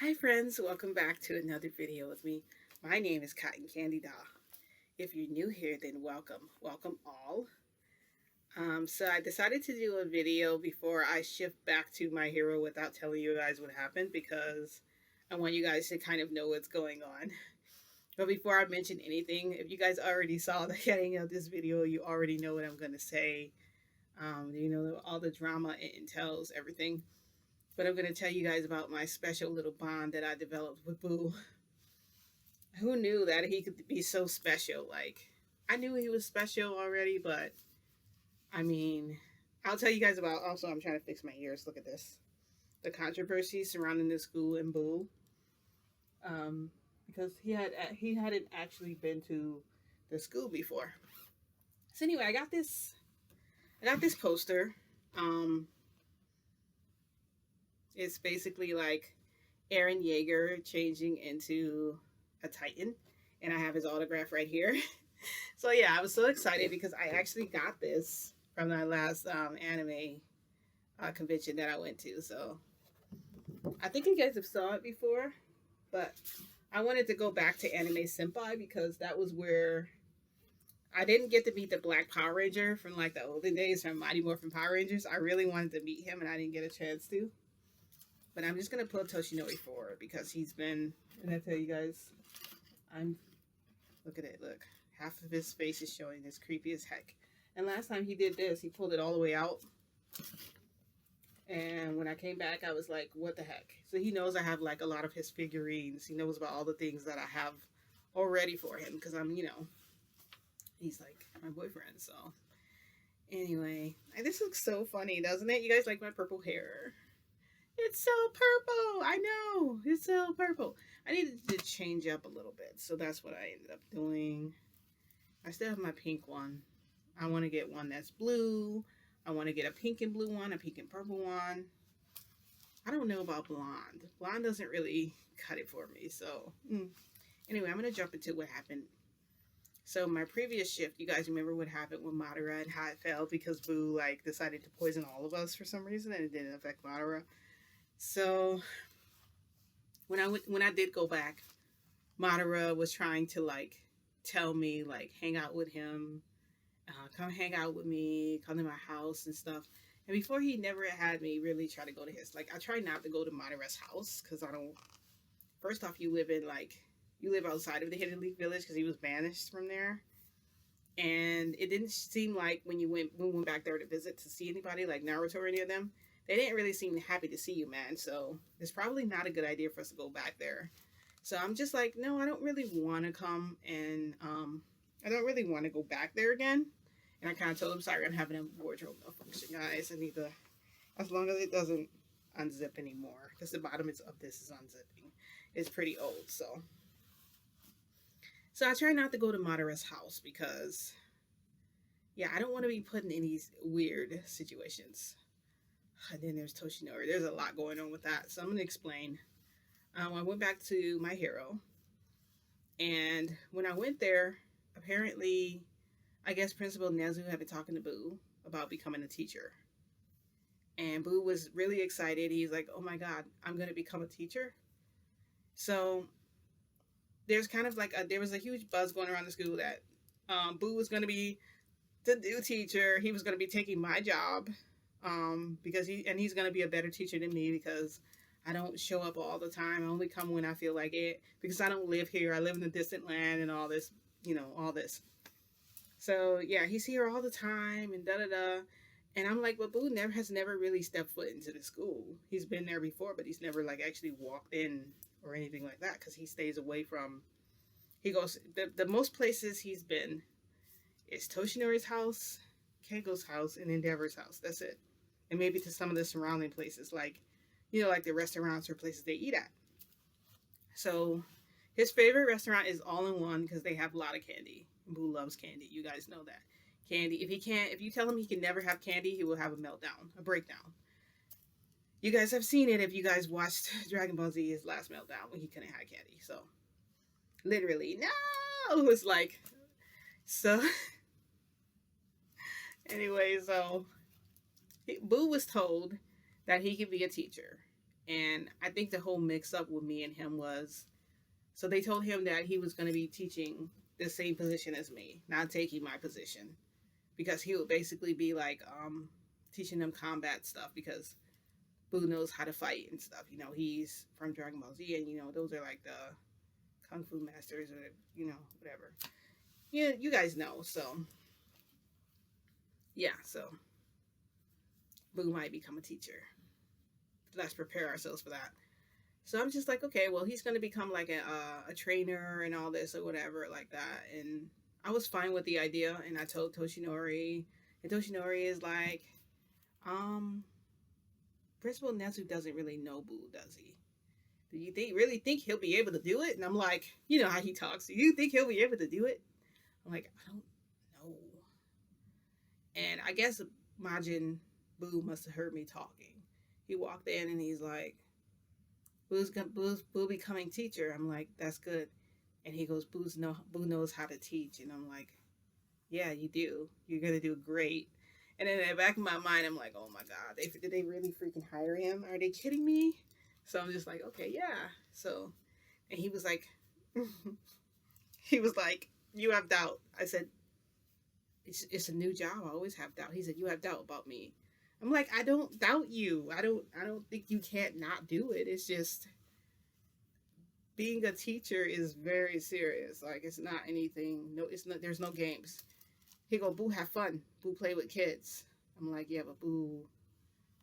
Hi friends, welcome back to another video with me. My name is Cotton Candy Doll. If you're new here, then welcome all. So I decided to do a video before I shift back to my hero without telling you guys what happened because I want you guys to kind of know what's going on. But before I mention anything, if you guys already saw the heading of this video, you already know what I'm going to say. All the drama it entails, everything. But I'm going to tell you guys about my special little bond that I developed with Boo. Who knew that he could be so special? Like, I knew he was special already, but I mean, I'll tell you guys about. Also, I'm trying to fix my ears. Look at this. The controversy surrounding the school and Boo, because he hadn't actually been to the school before. So anyway, I got this poster. Um, it's basically like Aaron Yeager changing into a Titan, and I have his autograph right here. So yeah, I was so excited because I actually got this from my last anime convention that I went to. So I think you guys have saw it before, but I wanted to go back to Anime Senpai because that was where I didn't get to meet the Black Power Ranger from like the olden days from Mighty Morphin Power Rangers. I really wanted to meet him and I didn't get a chance to. But I'm just gonna put Toshinori forward because he's been. And I tell you guys, I'm. Look at it. Look, half of his face is showing. It's creepy as heck. And last time he did this, he pulled it all the way out. And when I came back, I was like, "What the heck?" So he knows I have like a lot of his figurines. He knows about all the things that I have already for him because he's like my boyfriend. So anyway, this looks so funny, doesn't it? You guys like my purple hair? It's so purple. I know. It's so purple. I needed to change up a little bit. So that's what I ended up doing. I still have my pink one. I want to get one that's blue. I want to get a pink and blue one, a pink and purple one. I don't know about blonde. Blonde doesn't really cut it for me. So anyway, I'm going to jump into what happened. So my previous shift, you guys remember what happened with Madara and how it fell because Boo like decided to poison all of us for some reason and it didn't affect Madara. So when I did go back, Madara was trying to like tell me like hang out with him, come hang out with me, come to my house and stuff. And before he never had me really try to go to his. Like I try not to go to Madara's house because I don't. First off, you live outside of the Hidden Leaf Village because he was banished from there. And it didn't seem like when we went back there to visit to see anybody like Naruto or any of them, they didn't really seem happy to see you, man. So it's probably not a good idea for us to go back there. So I'm just like, no, I don't really want to come and I don't really want to go back there again. And I kind of told him, sorry, I'm having a wardrobe malfunction, guys. I need to, as long as it doesn't unzip anymore, because the bottom of this is unzipping. It's pretty old, so. So I try not to go to Madara's house because, yeah, I don't want to be put in any weird situations. And then there's Toshinori. There's a lot going on with that. So I'm going to explain. I went back to my hero. And when I went there, apparently, I guess Principal Nezu had been talking to Boo about becoming a teacher. And Boo was really excited. He's like, oh my God, I'm going to become a teacher. So there's kind of like there was a huge buzz going around the school that Boo was going to be the new teacher. He was going to be taking my job. Because he's gonna be a better teacher than me because I don't show up all the time. I only come when I feel like it because I don't live here. I live in a distant land and all this, all this. So yeah, he's here all the time and da da da. And I'm like, well, Boo has never really stepped foot into the school. He's been there before, but he's never like actually walked in or anything like that because he stays away from. He goes the most places he's been is Toshinori's house, Keiko's house, and Endeavor's house. That's it. And maybe to some of the surrounding places, like, like the restaurants or places they eat at. So his favorite restaurant is All in One because they have a lot of candy. Boo loves candy. You guys know that. Candy. If you tell him he can never have candy, he will have a meltdown, a breakdown. You guys have seen it if you guys watched Dragon Ball Z, his last meltdown when he couldn't have candy. So literally, no, it was like, so anyway, so Boo was told that he could be a teacher And I think the whole mix up with me and him was, so they told him that he was going to be teaching the same position as me, not taking my position, because he would basically be like teaching them combat stuff, because Boo knows how to fight and stuff. You know, he's from Dragon Ball Z, and you know those are like the kung fu masters, or you know, whatever. Yeah, you guys know. So yeah, so Boo might become a teacher. Let's prepare ourselves for that. So I'm just like, okay, well, he's going to become like a trainer and all this or whatever like that. And I was fine with the idea. And I told Toshinori, and Toshinori is like, um, Principal Nezu doesn't really know Boo, does he? Do you really think he'll be able to do it? And I'm like, you know how he talks. Do you think he'll be able to do it? I'm like, I don't know. And I guess Majin Boo must have heard me talking. He walked in and he's like, Boo becoming teacher. I'm like, that's good. And he goes, Boo knows how to teach. And I'm like, yeah, you do. You're gonna do great. And then in the back of my mind, I'm like, oh my god, did they really freaking hire him? Are they kidding me? So I'm just like, okay, yeah. So, and he was like, he was like, you have doubt. I said, it's a new job. I always have doubt. He said, you have doubt about me. I'm like, I don't doubt you. I don't think you can't not do it. It's just being a teacher is very serious. Like, it's not anything. No, it's not. There's no games. He go, Boo, have fun. Boo, play with kids. I'm like, yeah, but Boo,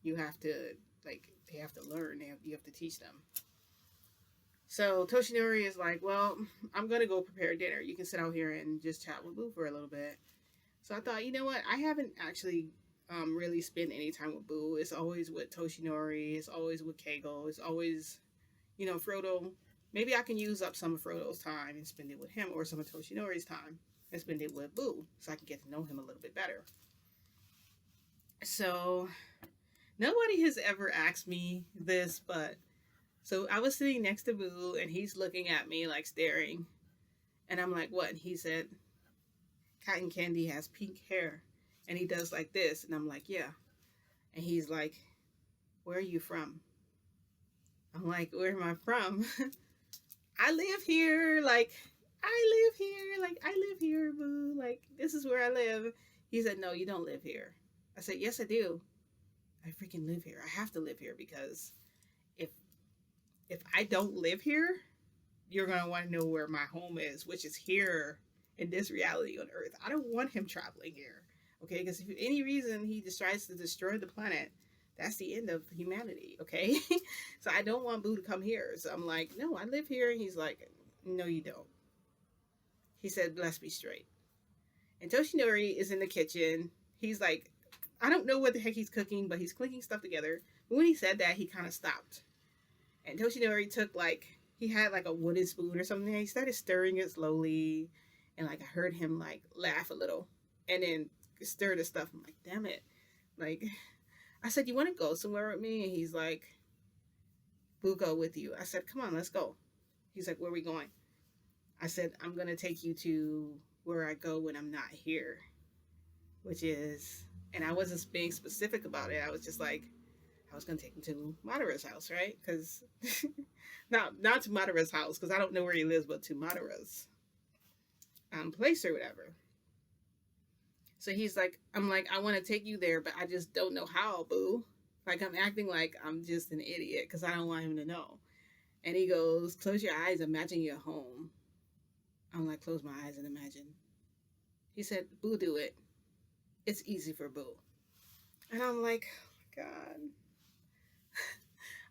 you have to, like, they have to learn. You have to teach them. So Toshinori is like, well, I'm gonna go prepare dinner. You can sit out here and just chat with Boo for a little bit. So I thought, you know what? I haven't actually really spent any time with Boo. It's always with Toshinori. It's always with Keigo. It's always, you know, Frodo. Maybe I can use up some of Frodo's time and spend it with him, or some of Toshinori's time and spend it with Boo, so I can get to know him a little bit better. So nobody has ever asked me this, but so I was sitting next to Boo and he's looking at me like staring. And I'm like, what? And he said, Cotton Candy has pink hair. And he does like this. And I'm like, yeah. And he's like, where are you from? I'm like, where am I from? I live here. Like, I live here. Like, I live here, Boo. Like, this is where I live. He said, no, you don't live here. I said, yes, I do. I freaking live here. I have to live here, because if I don't live here, you're going to want to know where my home is, which is here in this reality on Earth. I don't want him traveling here. Okay, because if for any reason he decides to destroy the planet, that's the end of humanity. Okay, so I don't want Boo to come here. So I'm like, no, I live here. And he's like, no, you don't. He said, let's be straight. And Toshinori is in the kitchen. He's like, I don't know what the heck he's cooking, but he's clinking stuff together. But when he said that, he kind of stopped. And Toshinori took he had like a wooden spoon or something. And he started stirring it slowly. And like I heard him like laugh a little. And then stir the stuff. I'm like, damn it. Like, I said, you want to go somewhere with me? And he's like, we'll go with you. I said, come on, let's go. He's like, where are we going? I said, I'm going to take you to where I go when I'm not here. Which is, and I wasn't being specific about it. I was just like, I was going to take him to Madara's house, right? Because, not to Madara's house, because I don't know where he lives, but to Madara's place or whatever. So he's like, I'm like, I want to take you there, but I just don't know how, Boo. Like, I'm acting like I'm just an idiot because I don't want him to know. And he goes, close your eyes, imagine you're home. I'm like, close my eyes and imagine. He said, Boo, do it. It's easy for Boo. And I'm like, oh my God.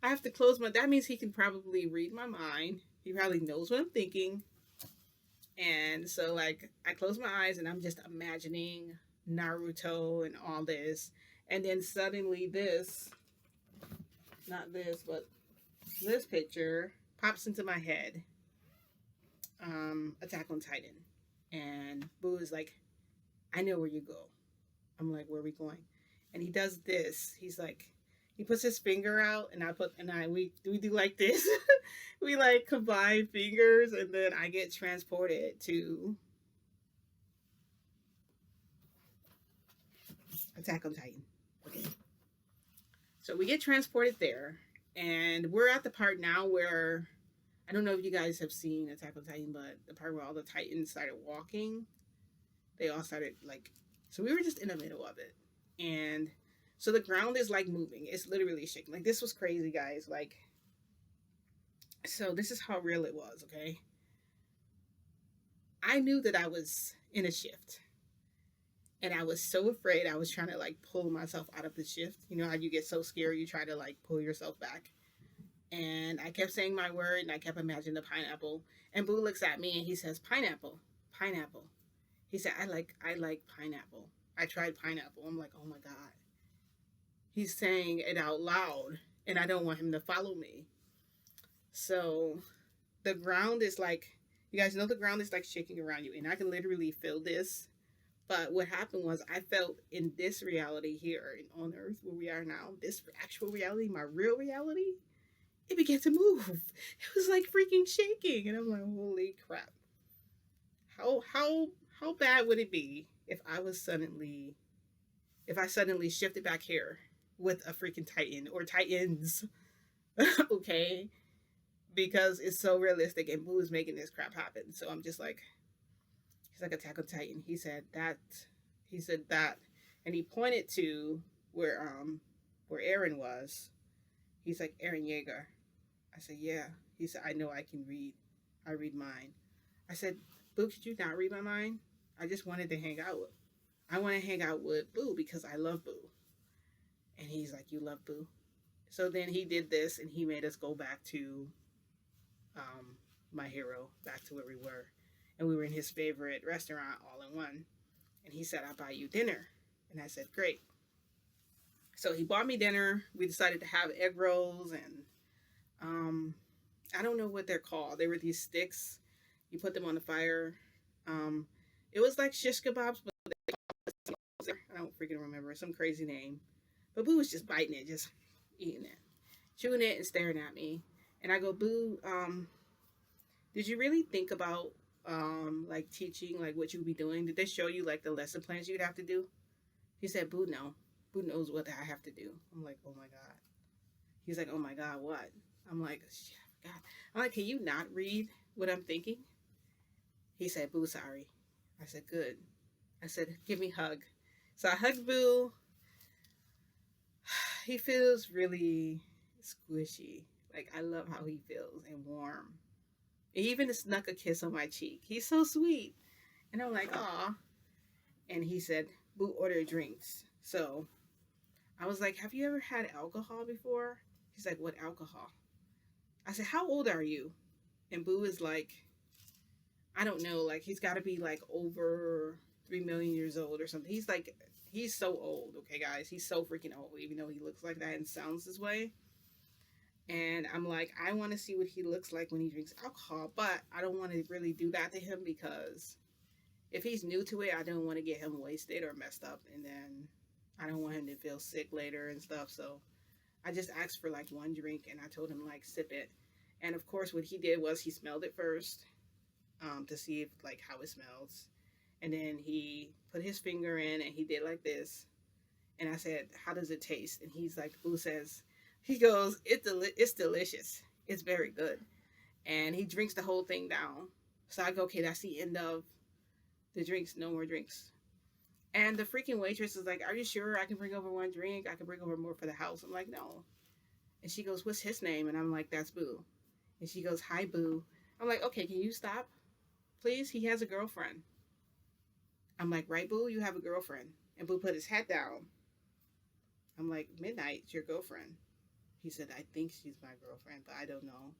I have to close that means he can probably read my mind. He probably knows what I'm thinking. And so, like, I close my eyes and I'm just imagining Naruto and all this. And then suddenly not this, but this picture pops into my head. Attack on Titan. And Boo is like, I know where you go. I'm like, where are we going? And he does this. He's like, he puts his finger out and we do like this. We like combine fingers and then I get transported to Attack on Titan. Okay. So we get transported there And we're at the part now where I don't know if you guys have seen Attack on Titan, but the part where all the Titans started walking, they all started like, so we were just in the middle of it. And so the ground is like moving. It's literally shaking. Like, this was crazy, guys. Like, so this is how real it was, okay? I knew that I was in a shift. And I was so afraid. I was trying to like pull myself out of the shift. You know how you get so scared, you try to like pull yourself back. And I kept saying my word, and I kept imagining the pineapple. And Boo looks at me and he says, "Pineapple, pineapple." He said, I like pineapple. I tried pineapple. I'm like, oh my God. He's saying it out loud, and I don't want him to follow me. So the ground is like, you guys know the ground is like shaking around you, and I can literally feel this. But what happened was I felt in this reality here on earth where we are now, this actual reality, my real reality, it began to move. It was like freaking shaking. And I'm like, holy crap. How bad would it be if I suddenly shifted back here with a freaking Titan or Titans? Okay? Because it's so realistic and Boo is making this crap happen. So I'm just like, he's like, Attack on Titan. He said that. And he pointed to where Aaron was. He's like, Aaron Yeager. I said, yeah. He said, I know I can read. I read mine. I said, Boo, could you not read my mind? I just wanted to hang out with. I want to hang out with Boo because I love Boo. And he's like, you love Boo? So then he did this and he made us go back to my hero, back to where we were. And we were in his favorite restaurant, All in One. And he said, I'll buy you dinner. And I said, great. So he bought me dinner. We decided to have egg rolls and I don't know what they're called. They were these sticks. You put them on the fire. It was like shish kebabs, but I don't freaking remember. Some crazy name. But Boo was just biting it, just eating it, chewing it and staring at me. And I go, Boo, did you really think about like teaching, like what you'd be doing? Did they show you like the lesson plans you'd have to do? He said, Boo, no. Boo knows what I have to do. I'm like, oh my God. He's like, oh my God, what? I'm like, shit, I forgot. I'm like, can you not read what I'm thinking? He said, Boo, sorry. I said, good. I said, give me a hug. So I hugged Boo. He feels really squishy. Like, I love how he feels and warm. He even snuck a kiss on my cheek. He's so sweet. And I'm like, aw. And he said, Boo, order drinks. So I was like, have you ever had alcohol before? He's like, what alcohol? I said, how old are you? And Boo is like, I don't know. Like, he's got to be like over 3 million years old or something. He's like, he's so old. Okay, guys. He's so freaking old, even though he looks like that and sounds this way. And I'm like, I want to see what he looks like when he drinks alcohol, but I don't want to really do that to him because if he's new to it, I don't want to get him wasted or messed up. And then I don't want him to feel sick later and stuff. So I just asked for like one drink and I told him like sip it. And of course, what he did was he smelled it first to see if like how it smells. And then he put his finger in and he did like this. And I said, how does it taste? And he's like, Boo says, he goes, it's delicious. It's very good. And he drinks the whole thing down. So I go, okay, that's the end of the drinks. No more drinks. And the freaking waitress is like, are you sure I can bring over one drink? I can bring over more for the house. I'm like, no. And she goes, what's his name? And I'm like, that's Boo. And she goes, hi, Boo. I'm like, okay, can you stop? Please? He has a girlfriend. I'm like, right, Boo? You have a girlfriend. And Boo put his head down. I'm like, Midnight, it's your girlfriend. He said, I think she's my girlfriend, but I don't know.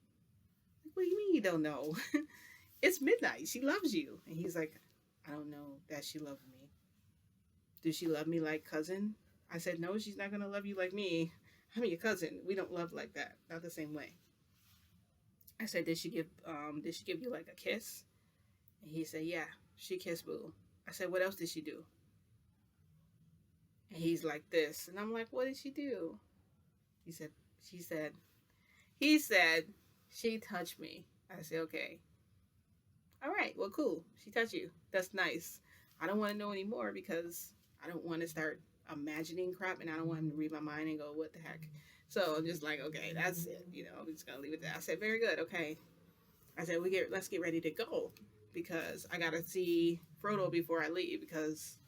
Like, what do you mean you don't know? It's Midnight. She loves you. And he's like, I don't know that she loves me. Does she love me like cousin? I said, no, she's not going to love you like me. I'm your cousin. We don't love like that. Not the same way. I said, did she give you like a kiss? And he said, yeah, she kissed Boo. I said, what else did she do? And he's like this. And I'm like, what did she do? He said, she touched me. I said, okay. All right, well, cool. She touched you. That's nice. I don't want to know anymore because I don't want to start imagining crap and I don't want him to read my mind and go, what the heck? So I'm just like, okay, that's it. You know, I'm just gonna leave it there. I said, very good, okay. I said, let's get ready to go because I gotta see Frodo before I leave because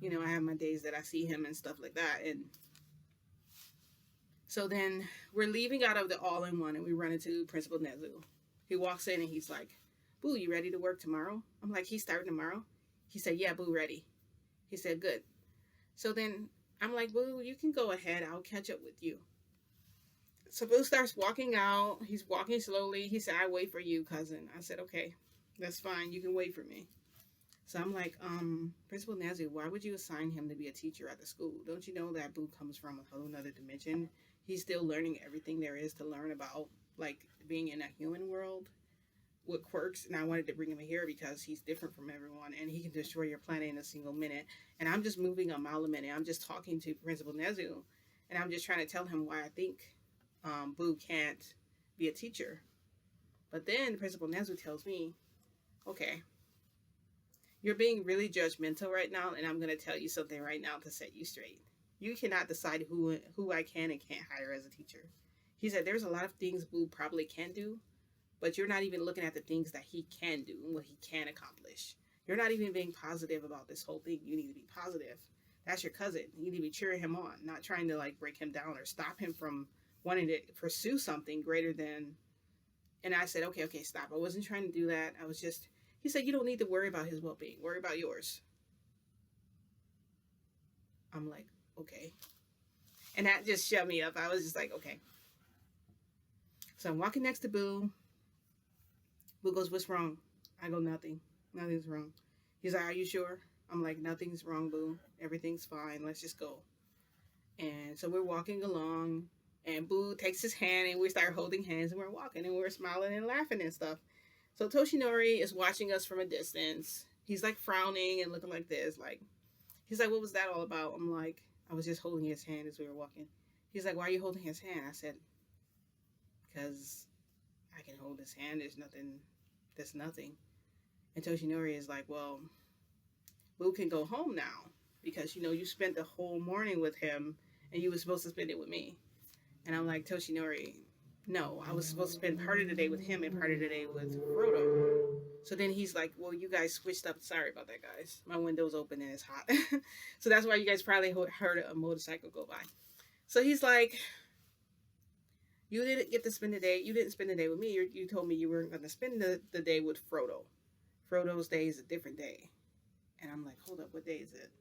you know I have my days that I see him and stuff like that. And so then we're leaving out of the all-in-one and we run into Principal Nezu. He walks in and he's like, "Boo, you ready to work tomorrow?" I'm like, "He's starting tomorrow?" He said, "Yeah, Boo, ready." He said, "Good." So then I'm like, "Boo, you can go ahead. I'll catch up with you." So Boo starts walking out. He's walking slowly. He said, "I wait for you, cousin." I said, "Okay, that's fine. You can wait for me." So I'm like, Principal Nazu, why would you assign him to be a teacher at the school? Don't you know that Boo comes from a whole nother dimension? He's still learning everything there is to learn about, like, being in a human world with quirks. And I wanted to bring him here because he's different from everyone and he can destroy your planet in a single minute. And I'm just moving a mile a minute. I'm just talking to Principal Nezu and I'm just trying to tell him why I think Boo can't be a teacher. But then Principal Nezu tells me, okay, you're being really judgmental right now, and I'm going to tell you something right now to set you straight. You cannot decide who I can and can't hire as a teacher. He said there's a lot of things Boo probably can do, but you're not even looking at the things that he can do and what he can accomplish. You're not even being positive about this whole thing. You need to be positive. That's your cousin. You need to be cheering him on, not trying to like break him down or stop him from wanting to pursue something greater than. And I said, okay, stop. I wasn't trying to do that. I was just. He said, you don't need to worry about his well-being. Worry about yours. I'm like, okay. And that just shut me up. I was just like, okay. So I'm walking next to Boo. Boo goes, what's wrong? I go, nothing. Nothing's wrong. He's like, are you sure? I'm like, nothing's wrong, Boo. Everything's fine. Let's just go. And so we're walking along. And Boo takes his hand and we start holding hands and we're walking and we're smiling and laughing and stuff. So Toshinori is watching us from a distance. He's like frowning and looking like this. Like, he's like, what was that all about? I'm like, I was just holding his hand as we were walking. He's like, why are you holding his hand? I said, because I can hold his hand. There's nothing. And Toshinori is like, well, Boo can go home now because, you know, you spent the whole morning with him and you were supposed to spend it with me. And I'm like, Toshinori, no, I was supposed to spend part of the day with him and part of the day with Frodo. So then he's like, well, you guys switched up. Sorry about that, guys. My window's open and it's hot. So that's why you guys probably heard a motorcycle go by. So he's like, you didn't get to spend the day. You didn't spend the day with me. You told me you weren't going to spend the day with Frodo. Frodo's day is a different day. And I'm like, hold up, what day is it?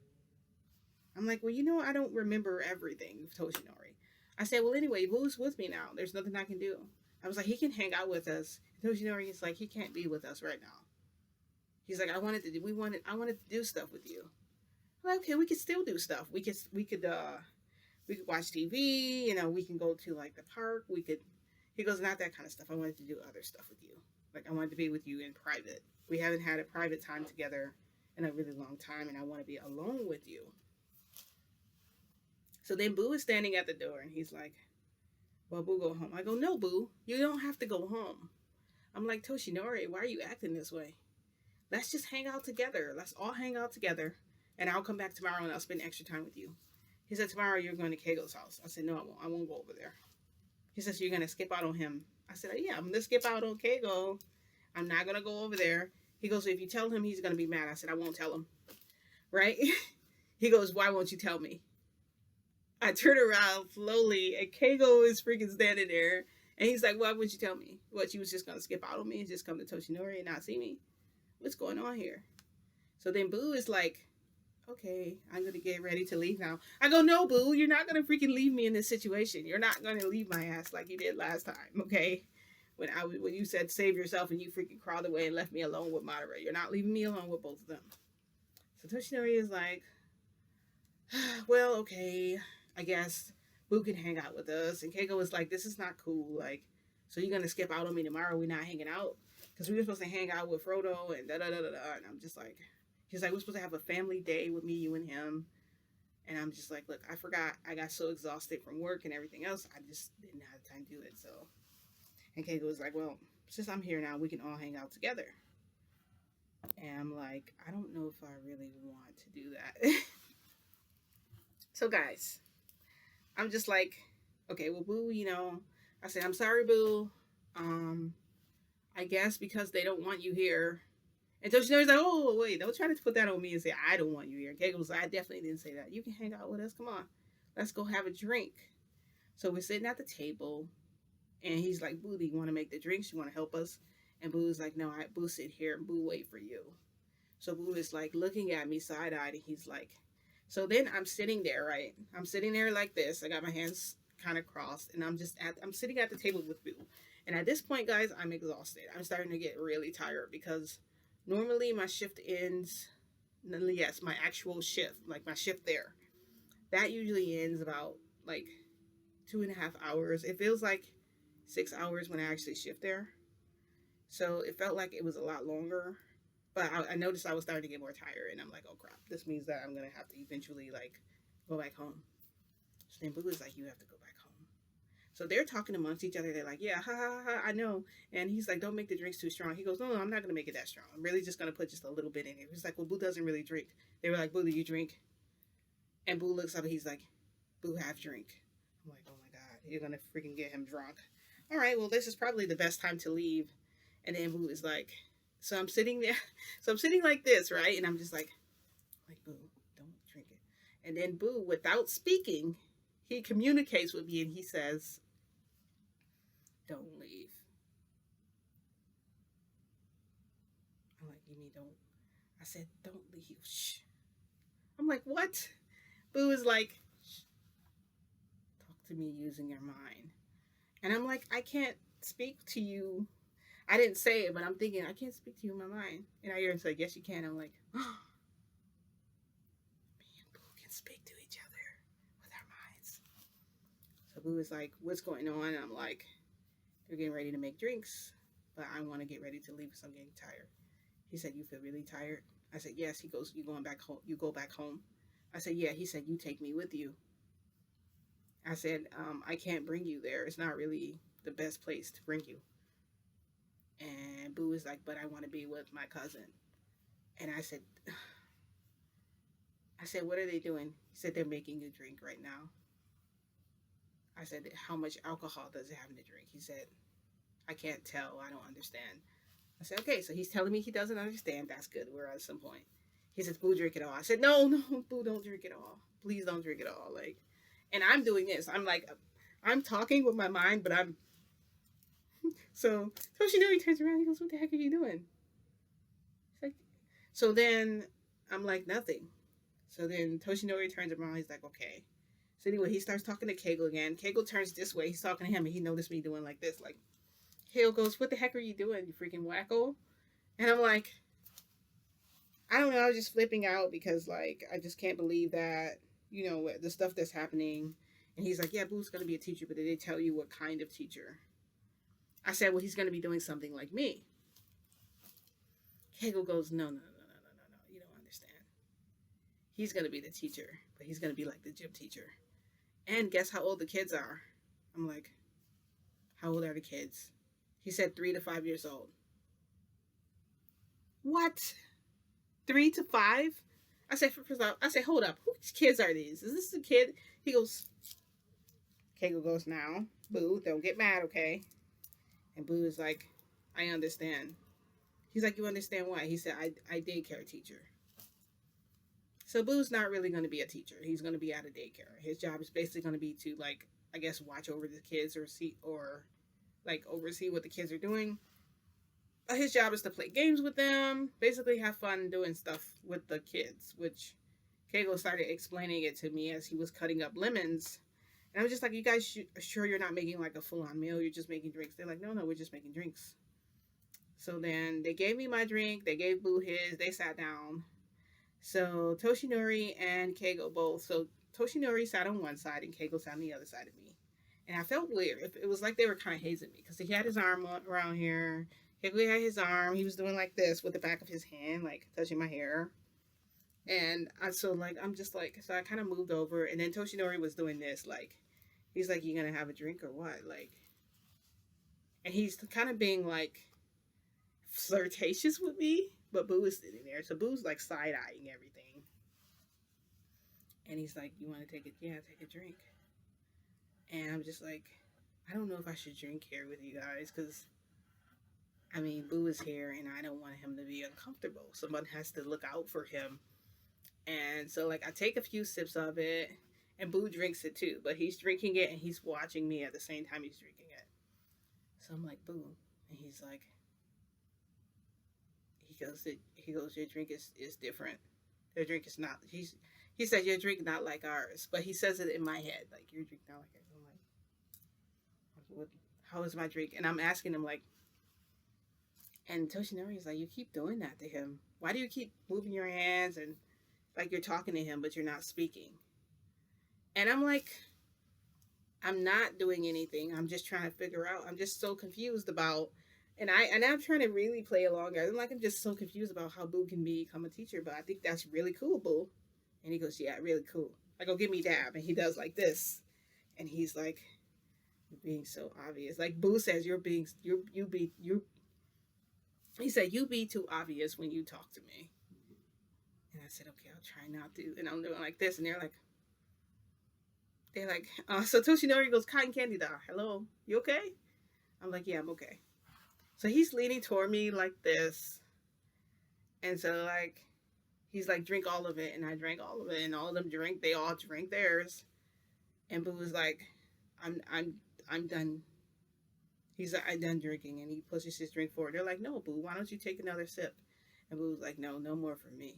I'm like, well, you know, I don't remember everything, Toshinori. I said, well, anyway, Boo's with me now. There's nothing I can do. I was like, he can hang out with us. Toshinori is like, he can't be with us right now. He's like, I wanted to do stuff with you. I'm like, okay, we could still do stuff. We could watch TV. You know, we can go to like the park. He goes, not that kind of stuff. I wanted to do other stuff with you. Like, I wanted to be with you in private. We haven't had a private time together in a really long time, and I want to be alone with you. So then Boo is standing at the door and he's like, well, Boo, go home. I go, no, Boo, you don't have to go home. I'm like, Toshinori, why are you acting this way? Let's just hang out together. Let's all hang out together and I'll come back tomorrow and I'll spend extra time with you. He said, tomorrow you're going to Keigo's house. I said, no, I won't. I won't go over there. He says, you're going to skip out on him. I said, yeah, I'm going to skip out on Keigo. I'm not going to go over there. He goes, if you tell him, he's going to be mad. I said, I won't tell him. Right? He goes, why won't you tell me? I turn around slowly, and Keigo is freaking standing there. And he's like, why wouldn't you tell me? What, you was just going to skip out on me and just come to Toshinori and not see me? What's going on here? So then Boo is like, okay, I'm going to get ready to leave now. I go, no, Boo, you're not going to freaking leave me in this situation. You're not going to leave my ass like you did last time, okay? When you said save yourself and you freaking crawled away and left me alone with Madara. You're not leaving me alone with both of them. So Toshinori is like, well, okay, I guess Boo can hang out with us. And Keigo was like, this is not cool. Like, so you're going to skip out on me tomorrow? We're not hanging out? Because we were supposed to hang out with Frodo and da-da-da-da-da. And I'm just like, he's like, we're supposed to have a family day with me, you, and him. And I'm just like, look, I forgot. I got so exhausted from work and everything else. I just didn't have time to do it. So, and Keigo was like, well, since I'm here now, we can all hang out together. And I'm like, I don't know if I really want to do that. So, guys, I'm just like, Okay, well, Boo, you know, I said, I'm sorry, Boo. Um, I guess because they don't want you here. And so she's like, oh, wait, don't try to put that on me and say, I don't want you here. Kegel was like, I definitely didn't say that. You can hang out with us. Come on. Let's go have a drink. So we're sitting at the table, and he's like, Boo, do you want to make the drinks? You want to help us? And Boo's like, no, Boo sit here and Boo wait for you. So Boo is like looking at me side eyed, and he's like, so then I'm sitting there, right? I'm sitting there like this. I got my hands kind of crossed, and I'm sitting at the table with Boo. And at this point, guys, I'm exhausted. I'm starting to get really tired because normally my shift ends, yes, my actual shift, like my shift there, that usually ends about like 2.5 hours. It feels like 6 hours when I actually shift there. So it felt like it was a lot longer. But I noticed I was starting to get more tired, and I'm like, oh crap, this means that I'm gonna have to eventually like go back home. So then Boo is like, you have to go back home. So they're talking amongst each other. They're like, yeah, ha ha ha, I know. And he's like, don't make the drinks too strong. He goes, no, I'm not gonna make it that strong. I'm really just gonna put just a little bit in it. He's like, well, Boo doesn't really drink. They were like, Boo, do you drink? And Boo looks up and he's like, Boo, have drink. I'm like, oh my god, you're gonna freaking get him drunk. All right, well, this is probably the best time to leave. And then Boo is like, so I'm sitting there, so I'm sitting like this, right? And I'm just like, Boo, don't drink it. And then Boo, without speaking, he communicates with me and he says, don't leave. I'm like, you mean don't? I said, don't leave. Shh. I'm like, what? Boo is like, shh, talk to me using your mind. And I'm like, I can't speak to you. I didn't say it, but I'm thinking, I can't speak to you in my mind. And I hear him say, yes, you can. I'm like, oh, me and Boo can speak to each other with our minds. So Boo is like, what's going on? And I'm like, they're getting ready to make drinks, but I want to get ready to leave because I'm getting tired. He said, you feel really tired? I said, yes. He goes, you going back home? You go back home? I said, yeah. He said, you take me with you. I said, I can't bring you there. It's not really the best place to bring you. And Boo is like, but I want to be with my cousin. And I said, what are they doing? He said, they're making a drink right now. I said, how much alcohol does it have in the drink? He said, I can't tell. I don't understand. I said, okay, so he's telling me he doesn't understand. That's good. We're at some point. He says, Boo, drink it all. I said, no, Boo, don't drink it all. Please don't drink it all. Like, and I'm doing this. I'm like, I'm talking with my mind, but I'm. So Toshinori turns around. He goes, what the heck are you doing? He's like, so then I'm like, nothing. So then Toshinori turns around. He's like, okay. So anyway, he starts talking to Kegel again. Kegel turns this way. He's talking to him, and he noticed me doing like this. Like, Kegel goes, what the heck are you doing, you freaking wacko? And I'm like, I don't know. I was just flipping out because, like, I just can't believe that, you know, the stuff that's happening. And he's like, yeah, Boo's going to be a teacher, but did they tell you what kind of teacher? I said, well, he's going to be doing something like me. Kegel goes, no. You don't understand. He's going to be the teacher, but he's going to be like the gym teacher. And guess how old the kids are? I'm like, how old are the kids? He said 3 to 5 years old. What? 3 to 5? I said, hold up. Whose kids are these? Is this the kid? He goes, Kegel goes, now, Boo, don't get mad, okay? And Boo is like, I understand. He's like, you understand why? He said, I daycare teacher. So Boo's not really going to be a teacher. He's going to be at a daycare. His job is basically going to be to, like, I guess, watch over the kids or oversee what the kids are doing. His job is to play games with them, basically have fun doing stuff with the kids, which Kegel started explaining it to me as he was cutting up lemons. And I was just like, you guys sure you're not making like a full-on meal? You're just making drinks? They're like, no, we're just making drinks. So then they gave me my drink. They gave Boo his. They sat down. So Toshinori and Kegel both. So Toshinori sat on one side and Kegel sat on the other side of me. And I felt weird. It was like they were kind of hazing me because he had his arm around here. Kegel had his arm. He was doing like this with the back of his hand, like touching my hair. And so I kind of moved over. And then Toshinori was doing this, like, he's like, you gonna have a drink or what? Like, and he's kind of being like flirtatious with me, but Boo is sitting there. So Boo's like side-eyeing everything. And he's like, you want to take it? Yeah, take a drink. And I'm just like, I don't know if I should drink here with you guys because I mean, Boo is here and I don't want him to be uncomfortable. Someone has to look out for him. And so, like, I take a few sips of it and Boo drinks it too, but he's drinking it and he's watching me at the same time he's drinking it. So I'm like, Boo. And he's like, your drink is different. Your drink is not, he said, your drink not like ours. But he says it in my head, like, your drink not like ours. I'm like, what, how is my drink? And I'm asking him, like, and Toshinori is like, you keep doing that to him. Why do you keep moving your hands and like you're talking to him, but you're not speaking? And I'm like, I'm not doing anything. I'm just trying to figure out. I'm just so confused about, and I'm trying to really play along. I'm just so confused about how Boo can become a teacher, but I think that's really cool, Boo. And he goes, yeah, really cool. I go, give me dab. And he does like this. And he's like, you're being so obvious. Like Boo says, he said, you be too obvious when you talk to me. And I said, okay, I'll try not to. And I'm doing like this. And they're like, so Toshinori goes, cotton candy doll. Hello, you okay? I'm like, yeah, I'm okay. So he's leaning toward me like this. And so like, he's like, drink all of it. And I drank all of it. And all of them they all drank theirs. And Boo was like, I'm done. He's like, I'm done drinking. And he pushes his drink forward. They're like, no, Boo, why don't you take another sip? And Boo was like, no more for me.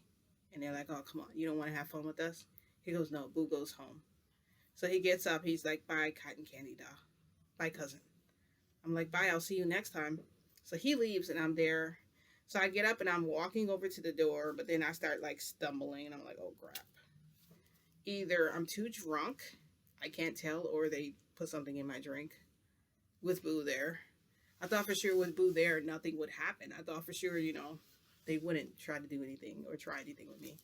And they're like, oh, come on, you don't want to have fun with us? He goes, no, Boo goes home. So he gets up. He's like, bye, cotton candy doll. Bye, cousin. I'm like, bye, I'll see you next time. So he leaves and I'm there. So I get up and I'm walking over to the door, but then I start like stumbling and I'm like, oh, crap. Either I'm too drunk, I can't tell, or they put something in my drink with Boo there. I thought for sure with Boo there, nothing would happen. I thought for sure, they wouldn't try to do anything or try anything with me.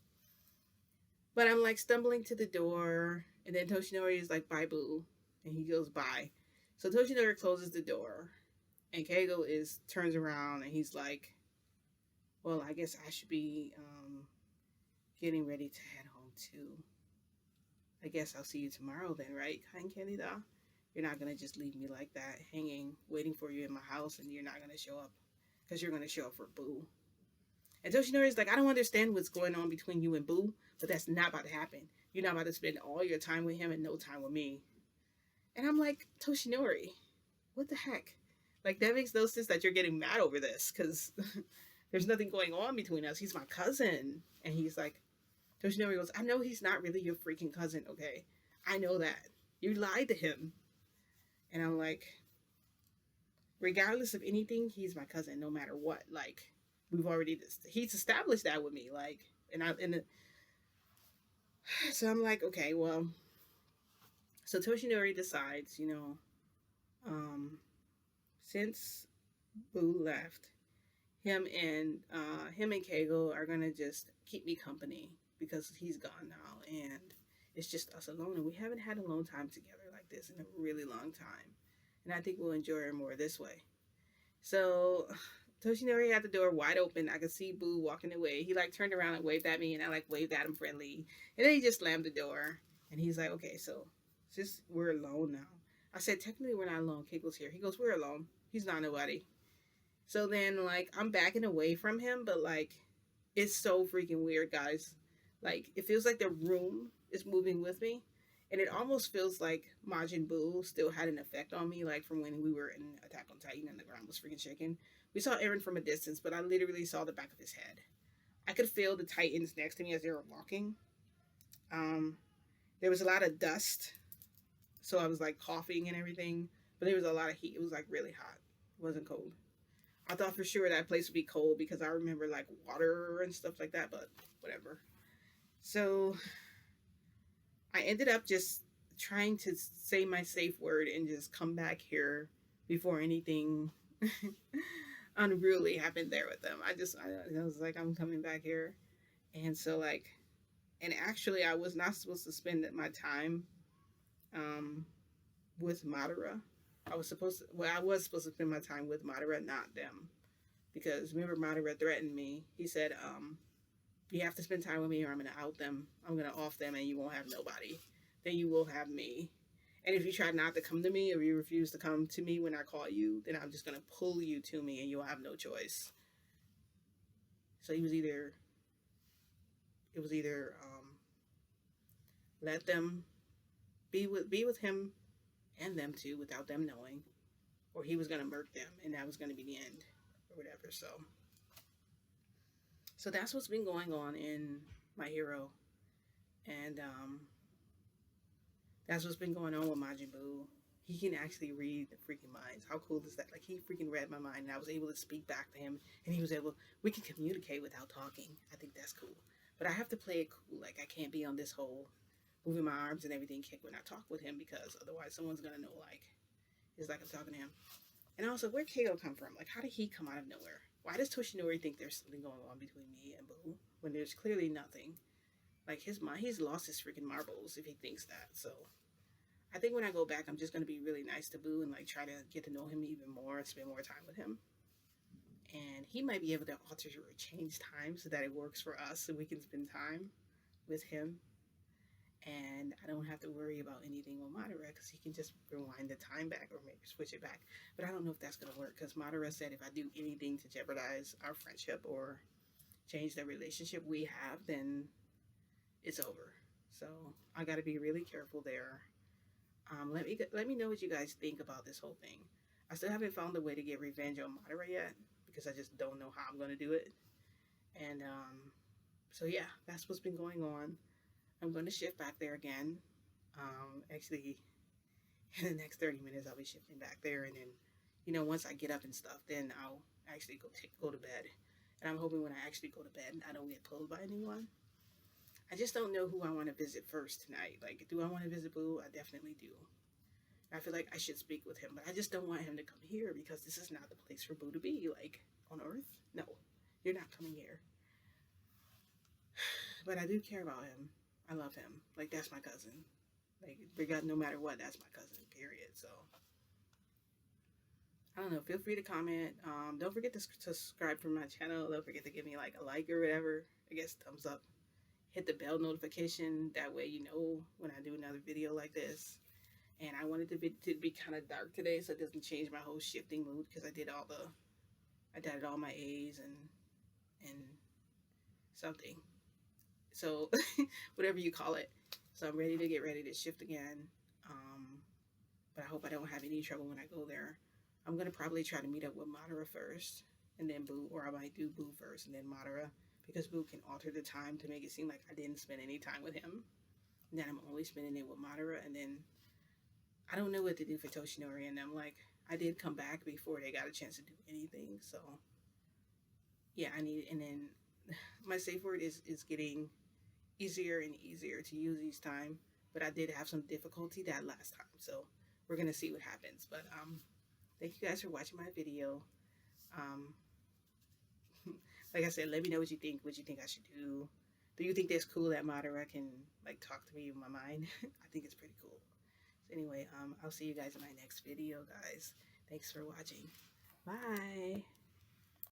But I'm like stumbling to the door, and then Toshinori is like, bye, Boo. And he goes, bye. So Toshinori closes the door, and Keigo turns around, and he's like, well, I guess I should be getting ready to head home too. I guess I'll see you tomorrow then, right, Cotton Candy doll? You're not going to just leave me like that, hanging, waiting for you in my house, and you're not going to show up because you're going to show up for Boo. And Toshinori is like, I don't understand what's going on between you and Boo, but that's not about to happen. You're not about to spend all your time with him and no time with me. And I'm like, Toshinori, what the heck? Like, that makes no sense that you're getting mad over this because there's nothing going on between us. He's my cousin. And he's like, Toshinori goes, I know he's not really your freaking cousin, okay? I know that. You lied to him. And I'm like, regardless of anything, he's my cousin no matter what. Like, he's established that with me. Like, so I'm like, okay, well, so Toshinori decides, since Boo left, him and Keigo are gonna just keep me company because he's gone now, and it's just us alone, and we haven't had alone time together like this in a really long time, and I think we'll enjoy it more this way. So Toshinori had the door wide open. I could see Boo walking away. He like turned around and waved at me, and I like waved at him friendly, and then he just slammed the door, and he's like, okay, so since we're alone now. I said, technically we're not alone. Keigo's here. He goes, we're alone. He's not nobody. So then, like, I'm backing away from him, but, like, it's so freaking weird, guys. Like, it feels like the room is moving with me, and it almost feels like Majin Buu still had an effect on me, like, from when we were in Attack on Titan and the ground was freaking shaking. We saw Eren from a distance, but I literally saw the back of his head. I could feel the Titans next to me as they were walking. There was a lot of dust, so I was, like, coughing and everything, but there was a lot of heat. It was, like, really hot. It wasn't cold. I thought for sure that place would be cold because I remember like water and stuff like that, but whatever. So I ended up just trying to say my safe word and just come back here before anything unruly happened there with them. I was like, I'm coming back here. And so like, and actually I was not supposed to spend my time with Madara. I was supposed to spend my time with Madara, not them. Because remember, Madara threatened me. He said, you have to spend time with me or I'm going to out them. I'm going to off them and you won't have nobody. Then you will have me. And if you try not to come to me, or you refuse to come to me when I call you, then I'm just going to pull you to me and you'll have no choice. So it was either let them be with him and them too without them knowing, or he was going to murk them and that was going to be the end or whatever. So that's what's been going on in My Hero. And that's what's been going on with Majin Buu. He can actually read the freaking minds. How cool is that? Like, he freaking read my mind and I was able to speak back to him, and he was able, we can communicate without talking. I think that's cool. But I have to play it cool. Like, I can't be on this whole moving my arms and everything kick when I talk with him, because otherwise someone's gonna know, like, it's like I'm talking to him. And also, where'd Kato come from? Like, how did he come out of nowhere? Why does Toshinori think there's something going on between me and Boo when there's clearly nothing? Like, his mind, he's lost his freaking marbles if he thinks that. So I think when I go back, I'm just going to be really nice to Boo and like try to get to know him even more and spend more time with him. And he might be able to alter or change time so that it works for us and we can spend time with him. And I don't have to worry about anything with Madara, because he can just rewind the time back or maybe switch it back. But I don't know if that's going to work, because Madara said if I do anything to jeopardize our friendship or change the relationship we have, then it's over. So I got to be really careful there. Let me know what you guys think about this whole thing. I still haven't found a way to get revenge on Madara yet, because I just don't know how I'm going to do it. And so yeah, that's what's been going on. I'm going to shift back there again. Actually, in the next 30 minutes, I'll be shifting back there. And then, you know, once I get up and stuff, then I'll actually go to bed. And I'm hoping when I actually go to bed, I don't get pulled by anyone. I just don't know who I want to visit first tonight. Like, do I want to visit Boo? I definitely do. I feel like I should speak with him, but I just don't want him to come here, because this is not the place for Boo to be. Like, on Earth? No, you're not coming here. But I do care about him. I love him. Like, that's my cousin. Like, no matter what, that's my cousin, period. So, I don't know. Feel free to comment. Don't forget to subscribe for my channel. Don't forget to give me, like, a like or whatever. I guess thumbs up. Hit the bell notification. That way you know when I do another video like this. And I wanted to be kind of dark today, so it doesn't change my whole shifting mood, because I did all my A's and something. So whatever you call it. So I'm ready to get ready to shift again. But I hope I don't have any trouble when I go there. I'm going to probably try to meet up with Madara first, and then Boo, or I might do Boo first and then Madara, because Boo can alter the time to make it seem like I didn't spend any time with him. And then I'm only spending it with Madara, and then I don't know what to do for Toshinori and them. Like, I did come back before they got a chance to do anything, so yeah, I need it. And then my safe word is getting easier and easier to use each time, but I did have some difficulty that last time, so we're gonna see what happens. But thank you guys for watching my video. Like I said, let me know what you think I should do. Do you think that's cool that Madara can like talk to me in my mind? I think it's pretty cool. So anyway, I'll see you guys in my next video, guys. Thanks for watching. Bye.